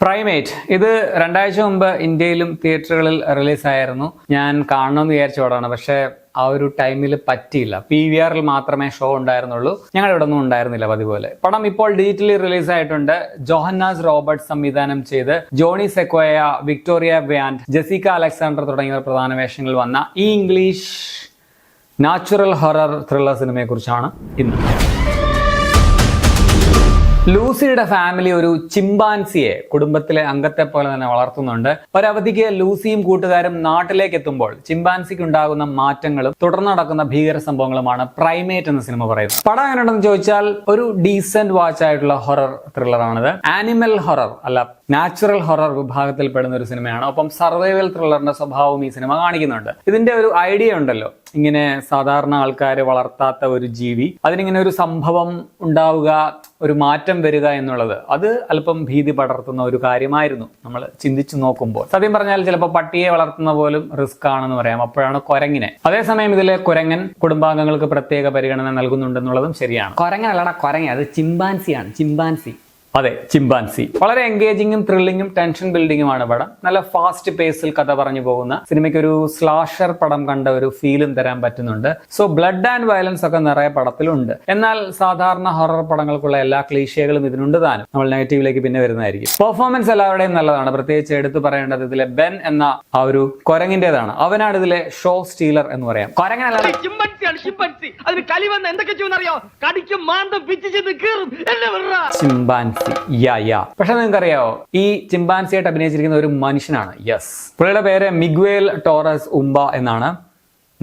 Primate ഇത് രണ്ടാഴ്ച മുമ്പ് ഇന്ത്യയിലും തിയേറ്ററുകളിൽ റിലീസായിരുന്നു. ഞാൻ കാണണമെന്ന് വിചാരിച്ച പടമാണ്, പക്ഷേ ആ ഒരു ടൈമിൽ പറ്റിയില്ല. PVRൽ മാത്രമേ ഷോ ഉണ്ടായിരുന്നുള്ളൂ, ഞങ്ങളുടെ ഇവിടെ ഒന്നും ഉണ്ടായിരുന്നില്ല പതിപോലെ. പടം ഇപ്പോൾ ഡിജിറ്റലി റിലീസ് ആയിട്ടുണ്ട്. ജോഹന്നാസ് റോബർട്ട് സംവിധാനം ചെയ്ത് ജോണി സെക്വയ, വിക്ടോറിയ വ്യാൻഡ്, ജെസിക്ക അലക്സാണ്ടർ തുടങ്ങിയവർ പ്രധാന വേഷങ്ങളിൽ വന്ന ഈ ഇംഗ്ലീഷ് നാച്ചുറൽ ഹൊറർ ത്രില്ലർ സിനിമയെ കുറിച്ചാണ് ഇന്ന്. ലൂസിയുടെ ഫാമിലി ഒരു ചിമ്പാൻസിയെ കുടുംബത്തിലെ അംഗത്തെ പോലെ തന്നെ വളർത്തുന്നുണ്ട്. ഒരവധിക്ക് ലൂസിയും കൂട്ടുകാരും നാട്ടിലേക്ക് എത്തുമ്പോൾ ചിമ്പാൻസിക്ക് ഉണ്ടാകുന്ന മാറ്റങ്ങളും തുടർന്ന് നടക്കുന്ന ഭീകര സംഭവങ്ങളുമാണ് പ്രൈമേറ്റ് എന്ന സിനിമ പറയുന്നത്. പടം എങ്ങനെയുണ്ടെന്ന് ചോദിച്ചാൽ ഒരു ഡീസന്റ് വാച്ച് ആയിട്ടുള്ള ഹൊറർ ത്രില്ലറാണിത്. ആനിമൽ ഹൊറർ അല്ല, നാച്ചുറൽ ഹൊറർ വിഭാഗത്തിൽ പെടുന്ന ഒരു സിനിമയാണ്. ഒപ്പം സർവൈവൽ ത്രില്ലറിന്റെ സ്വഭാവവും ഈ സിനിമ കാണിക്കുന്നുണ്ട്. ഇതിന്റെ ഒരു ഐഡിയ ഉണ്ടല്ലോ, ഇങ്ങനെ സാധാരണ ആൾക്കാർ വളർത്താത്ത ഒരു ജീവി, അതിനിങ്ങനെ ഒരു സംഭവം ഉണ്ടാവുക, ഒരു മാറ്റം വരിക എന്നുള്ളത് അത് അല്പം ഭീതി പടർത്തുന്ന ഒരു കാര്യമായിരുന്നു നമ്മൾ ചിന്തിച്ചു നോക്കുമ്പോൾ. സത്യം പറഞ്ഞാൽ ചിലപ്പോൾ പട്ടിയെ വളർത്തുന്ന പോലും റിസ്ക് ആണെന്ന് പറയാം. അപ്പോഴാണ് കുരങ്ങിനെ. അതേസമയം ഇതിലെ കുരങ്ങൻ കുടുംബാംഗങ്ങൾക്ക് പ്രത്യേക പരിഗണന നൽകുന്നുണ്ടെന്നുള്ളതും ശരിയാണ്. കുരങ്ങനല്ലടാ കുരങ്ങ, അത് ചിമ്പാൻസിയാണ്. ചിമ്പാൻസി, അതെ, ചിമ്പാൻസി. വളരെ എൻഗേജിങ്ങും ത്രില്ലിങ്ങും ടെൻഷൻ ബിൽഡിങ്ങുമാണ് പടം. നല്ല ഫാസ്റ്റ് പേസിൽ കഥ പറഞ്ഞു പോകുന്ന സിനിമയ്ക്ക് ഒരു സ്ലാഷർ പടം കണ്ട ഒരു ഫീലും തരാൻ പറ്റുന്നുണ്ട്. സോ ബ്ലഡ് ആൻഡ് വയലൻസ് ഒക്കെ നിറയെ പടത്തിലുണ്ട്. എന്നാൽ സാധാരണ ഹൊറർ പടങ്ങൾക്കുള്ള എല്ലാ ക്ലീഷകളും ഇതിനുണ്ട് താനും. നമ്മൾ നെഗറ്റീവിലേക്ക് പിന്നെ വരുന്നതായിരിക്കും. പെർഫോമൻസ് എല്ലാവരുടെയും നല്ലതാണ്. പ്രത്യേകിച്ച് എടുത്തു പറയേണ്ടത് ഇതിലെ ബെൻ എന്ന ആ ഒരു കുരങ്ങിന്റേതാണ്. അവനാണ് ഇതിലെ ഷോ സ്റ്റീലർ എന്ന് പറയാം. കുരങ്ങനല്ല, ചിമ്പാൻസി. പക്ഷെ നിങ്ങൾക്കറിയാവോ, ഈ ചിമ്പാൻസിയായിട്ട് അഭിനയിച്ചിരിക്കുന്ന ഒരു മനുഷ്യനാണ്. യെസ്, പുള്ളിയുടെ പേര് മിഗ്വേൽ ടോറസ് ഉംബ എന്നാണ്.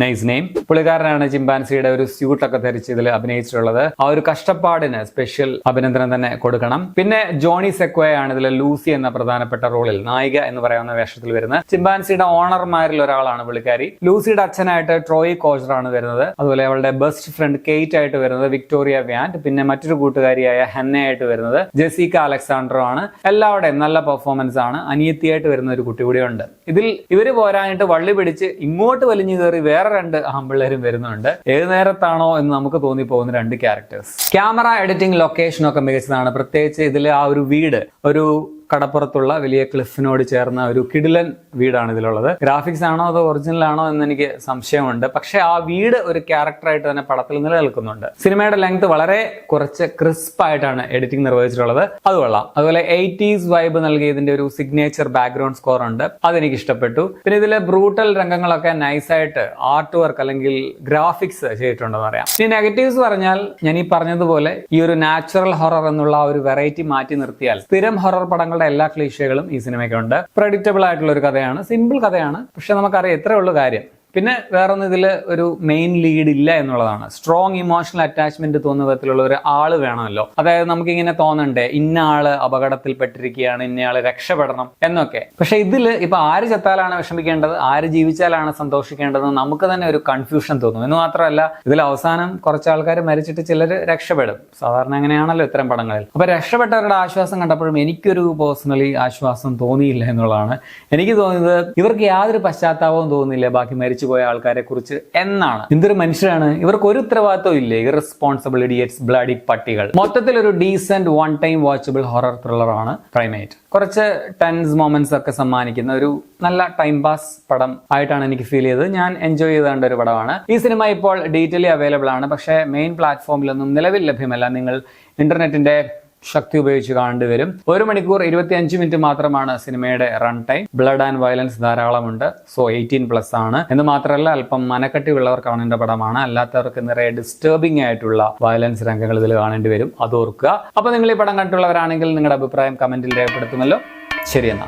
Nice name. പുള്ളിക്കാരനാണ് ചിമ്പാൻസിയുടെ ഒരു സ്യൂട്ടൊക്കെ ധരിച്ച് ഇതിൽ അഭിനയിച്ചിട്ടുള്ളത്. ആ ഒരു കഷ്ടപ്പാടിന് സ്പെഷ്യൽ അഭിനന്ദനം തന്നെ കൊടുക്കണം. പിന്നെ ജോണി സെക്വയ ആണ് ഇതിലെ ലൂസി എന്ന പ്രധാനപ്പെട്ട റോളിൽ നായിക എന്ന് പറയാവുന്ന വേഷത്തിൽ വരുന്നത്. ചിമ്പാൻസിയുടെ ഓണർമാരിൽ ഒരാളാണ് പുള്ളിക്കാരി. ലൂസിയുടെ അച്ഛനായിട്ട് ട്രോയ് കോച്ചറാണ് വരുന്നത്. അതുപോലെ അവളുടെ ബെസ്റ്റ് ഫ്രണ്ട് കെയ്റ്റ് ആയിട്ട് വരുന്നത് വിക്ടോറിയ വ്യാൻഡ്. പിന്നെ മറ്റൊരു കൂട്ടുകാരിയായ ഹെന്ന ആയിട്ട് വരുന്നത് ജെസിക്ക അലക്സാണ്ടർ ആണ്. എല്ലാവരുടെയും നല്ല പെർഫോമൻസ് ആണ്. അനിയത്തിയായിട്ട് വരുന്ന ഒരു കുട്ടി കൂടിയുണ്ട്. ഇതിൽ ഇവര് പോരാനായിട്ട് വള്ളി പിടിച്ച് ഇങ്ങോട്ട് വലിഞ്ഞു കയറി വേറെ രണ്ട് ആമ്പിള്ളേരും വരുന്നുണ്ട്. ഏത് നേരത്താണോ എന്ന് നമുക്ക് തോന്നിപ്പോകുന്ന രണ്ട് ക്യാരക്ടേഴ്സ്. ക്യാമറ, എഡിറ്റിംഗ്, ലൊക്കേഷൻ ഒക്കെ മികച്ചതാണ്. പ്രത്യേകിച്ച് ഇതിൽ ആ ഒരു വീട് ഒരു കടപ്പുറത്തുള്ള വലിയ ക്ലിഫിനോട് ചേർന്ന ഒരു കിടിലൻ വീടാണ് ഇതിലുള്ളത്. ഗ്രാഫിക്സ് ആണോ അതോ ഒറിജിനൽ ആണോ എന്ന് എനിക്ക് സംശയമുണ്ട്. പക്ഷെ ആ വീട് ഒരു ക്യാരക്ടറായിട്ട് തന്നെ പടത്തിൽ നിലനിൽക്കുന്നുണ്ട്. സിനിമയുടെ ലെങ്ത് വളരെ കുറച്ച് ക്രിസ്പ് ആയിട്ടാണ് എഡിറ്റിംഗ് നിർവഹിച്ചിട്ടുള്ളത്. അത് കൊള്ളാം. അതുപോലെ 80s വൈബ് നൽകിയതിന്റെ ഒരു സിഗ്നേച്ചർ ബാക്ക്ഗ്രൗണ്ട് സ്കോർ ഉണ്ട്, അതെനിക്ക് ഇഷ്ടപ്പെട്ടു. പിന്നെ ഇതിലെ ബ്രൂട്ടൽ രംഗങ്ങളൊക്കെ നൈസായിട്ട് ആർട്ട് വർക്ക് അല്ലെങ്കിൽ ഗ്രാഫിക്സ് ചെയ്തിട്ടുണ്ടെന്ന് പറയാം. ഇനി നെഗറ്റീവ്സ് പറഞ്ഞാൽ, ഞാൻ ഈ പറഞ്ഞതുപോലെ ഈ ഒരു നാച്ചുറൽ ഹൊറർ എന്നുള്ള ആ ഒരു വെറൈറ്റി മാറ്റി നിർത്തിയാൽ സ്ഥിരം ഹൊറർ പടങ്ങൾ എല്ലാ ക്ലീഷകളും ഈ സിനിമയ്ക്കുണ്ട്. പ്രഡിക്റ്റബിൾ ആയിട്ടുള്ള ഒരു കഥയാണ്, സിമ്പിൾ കഥയാണ്. പക്ഷെ നമുക്കറിയാം ഇത്രേ ഉള്ളൂ കാര്യം. പിന്നെ വേറൊന്നും ഇതിൽ ഒരു മെയിൻ ലീഡ് ഇല്ല എന്നുള്ളതാണ്. സ്ട്രോങ് ഇമോഷണൽ അറ്റാച്ച്മെന്റ് തോന്നുന്ന വിധത്തിലുള്ള ഒരു ആള് വേണമല്ലോ. അതായത് നമുക്കിങ്ങനെ തോന്നണ്ടേ ഇന്ന ആള് അപകടത്തിൽപ്പെട്ടിരിക്കുകയാണ്, ഇന്നയാള് രക്ഷപ്പെടണം എന്നൊക്കെ. പക്ഷെ ഇതിൽ ഇപ്പൊ ആര് ചത്താലാണ് വിഷമിക്കേണ്ടത്, ആര് ജീവിച്ചാലാണ് സന്തോഷിക്കേണ്ടതെന്ന് നമുക്ക് തന്നെ ഒരു കൺഫ്യൂഷൻ തോന്നും. എന്ന് മാത്രമല്ല, ഇതിൽ അവസാനം കുറച്ച് ആൾക്കാർ മരിച്ചിട്ട് ചിലർ രക്ഷപ്പെടും. സാധാരണ അങ്ങനെയാണല്ലോ ഇത്തരം പടങ്ങളിൽ. അപ്പൊ രക്ഷപ്പെട്ടവരുടെ ആശ്വാസം കണ്ടപ്പോഴും എനിക്കൊരു പേഴ്സണലി ആശ്വാസം തോന്നിയില്ല എന്നുള്ളതാണ്. എനിക്ക് തോന്നിയത് ഇവർക്ക് യാതൊരു പശ്ചാത്താപവും തോന്നുന്നില്ല ബാക്കി മരിച്ചു പോയ ആൾക്കാരെ കുറിച്ച് എന്നാണ്. എന്തൊരു മനുഷ്യരാണ്, ഇവർക്ക് ഒരു ഉത്തരവാദിത്വം ഇല്ലേ, ഇറസ്പോൺസിബിൾ ഇഡിയറ്റ്സ്, ബ്ലഡി പട്ടികൾ. മൊത്തത്തിൽ ഒരു decent one time watchable horror ത്രില്ലറാണ് പ്രൈമേറ്റ്. കുറച്ച് ടെൻസ് മൊമെന്റ്സ് ഒക്കെ സമ്മാനിക്കുന്ന ഒരു നല്ല ടൈം പാസ് പടം ആയിട്ടാണ് എനിക്ക് ഫീൽ ചെയ്തത്. ഞാൻ എൻജോയ് ചെയ്തേണ്ട ഒരു പടമാണ്. ഈ സിനിമ ഇപ്പോൾ ഡീറ്റെയിലി അവൈലബിൾ ആണ്, പക്ഷേ മെയിൻ പ്ലാറ്റ്ഫോമിലൊന്നും നിലവിൽ ലഭ്യമല്ല. നിങ്ങൾ ഇന്റർനെറ്റിന്റെ ശക്തി ഉപയോഗിച്ച് കാണേണ്ടി വരും. 1 മണിക്കൂർ 25 മിനിറ്റ് മാത്രമാണ് സിനിമയുടെ run time. Blood and violence ധാരാളമുണ്ട്. സോ 18+ ആണ് എന്ന് മാത്രമല്ല, അല്പം മനക്കട്ടിയുള്ളവർ കാണേണ്ട പടമാണ്. അല്ലാത്തവർക്ക് നിറയെ ഡിസ്റ്റർബിംഗ് ആയിട്ടുള്ള വയലൻസ് രംഗങ്ങൾ ഇതിൽ കാണേണ്ടി വരും, അത് ഓർക്കുക. അപ്പൊ നിങ്ങൾ ഈ പടം കണ്ടിട്ടുള്ളവരാണെങ്കിൽ നിങ്ങളുടെ അഭിപ്രായം കമന്റിൽ രേഖപ്പെടുത്തുമല്ലോ. ശരി എന്നാ.